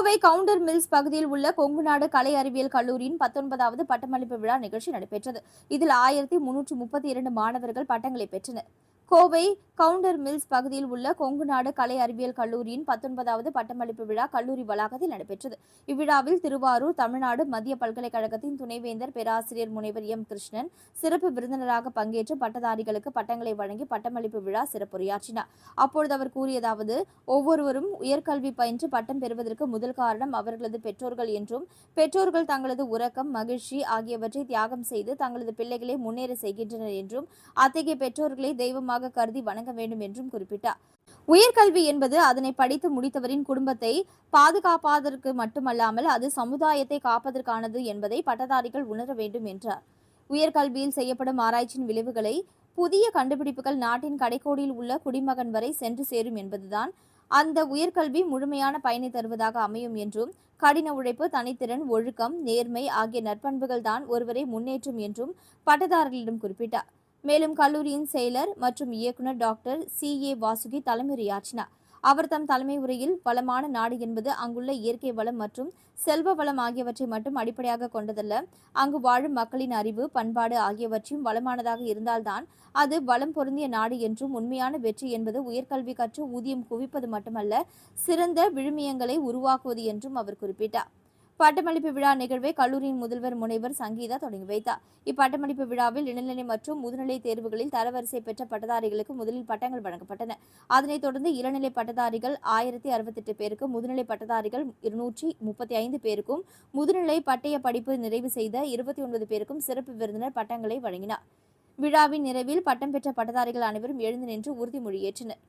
Kovai counter mills பகுதியில் உள்ள கொங்குநாடு கலை அறிவியல் கல்லூரியின் 19வது பட்டமளிப்பு விழா நிகழ்ச்சி நடைபெற்றது. இதில் 1332 மாணவர்கள் பட்டங்களை பெற்றனர். கோவை கவுண்டர் மில்ஸ் பகுதியில் உள்ள கொங்குநாடு கலை அறிவியல் கல்லூரியின் 19வது பட்டமளிப்பு விழா கல்லூரி வளாகத்தில் நடைபெற்றது. இவ்விழாவில் திருவாரூர் தமிழ்நாடு மத்திய பல்கலைக்கழகத்தின் துணைவேந்தர் பேராசிரியர் முனைவர் எம். கிருஷ்ணன் சிறப்பு விருந்தினராக பங்கேற்று பட்டதாரிகளுக்கு பட்டங்களை வழங்கி பட்டமளிப்பு விழா சிறப்புரையாற்றினார். அப்பொழுது அவர் கூறியதாவது, ஒவ்வொருவரும் உயர்கல்வி பயின்று பட்டம் பெறுவதற்கு முதல் காரணம் அவர்களது பெற்றோர்கள் என்றும், பெற்றோர்கள் தங்களது உறக்கம், மகிழ்ச்சி ஆகியவற்றை தியாகம் செய்து தங்களது பிள்ளைகளை முன்னேற செய்கின்றனர் என்றும், அத்தகைய பெற்றோர்களை தெய்வமாக கருதி வணங்க வேண்டும் என்றும் குறிப்பிட்டார். உயர்கல்வி என்பது அதனை படித்து முடித்தவரின் குடும்பத்தை பாதுகாப்பதற்கு மட்டுமல்லாமல் அது சமுதாயத்தை காப்பதற்கானது என்பதை பட்டதாரிகள் உணர வேண்டும் என்றார். உயர்கல்வியில் செய்யப்படும் ஆராய்ச்சியின் விளைவுகளை புதிய கண்டுபிடிப்புகள் நாட்டின் கடைக்கோடியில் உள்ள குடிமகன் வரை சென்று சேரும் என்பதுதான் அந்த உயர்கல்வி முழுமையான பயனை தருவதாக அமையும் என்றும், கடின உழைப்பு, தனித்திறன், ஒழுக்கம், நேர்மை ஆகிய நற்பண்புகள் தான் ஒருவரை முன்னேற்றும் என்றும் பட்டதாரிகளிடம் குறிப்பிட்டார். மேலும் கல்லூரியின் செயலர் மற்றும் இயக்குநர் டாக்டர் சி.ஏ. வாசுகி தலைமையுரையாற்றினார். அவர் தம் தலைமை உரையில், வளமான நாடு என்பது அங்குள்ள இயற்கை வளம் மற்றும் செல்வ வளம் ஆகியவற்றை மட்டும் அடிப்படையாக கொண்டதல்ல, அங்கு வாழும் மக்களின் அறிவு, பண்பாடு ஆகியவற்றையும் வளமானதாக இருந்தால்தான் அது வளம் பொருந்திய நாடு என்றும், உண்மையான வெற்றி என்பது உயர்கல்வி கற்று ஊதியம் குவிப்பது மட்டுமல்ல, சிறந்த விழுமியங்களை உருவாக்குவது என்றும் அவர் குறிப்பிட்டார். பட்டமளிப்பு விழா நிகழ்வை கல்லூரியின் முதல்வர் முனைவர் சங்கீதா தொடங்கி வைத்தார். இப்பட்டமளிப்பு விழாவில் இடைநிலை மற்றும் முதுநிலை தேர்வுகளில் தரவரிசை பெற்ற பட்டதாரிகளுக்கு முதலில் பட்டங்கள் வழங்கப்பட்டன. அதனைத் தொடர்ந்து இளநிலை பட்டதாரிகள் 1068 பேருக்கும், முதுநிலை பட்டதாரிகள் 235 பேருக்கும், முதுநிலை பட்டய படிப்பு நிறைவு செய்த 29 பேருக்கும் சிறப்பு விருந்தினர் பட்டங்களை வழங்கினார். விழாவின் நிறைவில் பட்டம் பெற்ற பட்டதாரிகள் அனைவரும் எழுந்து நின்று உறுதிமொழி ஏற்றனர்.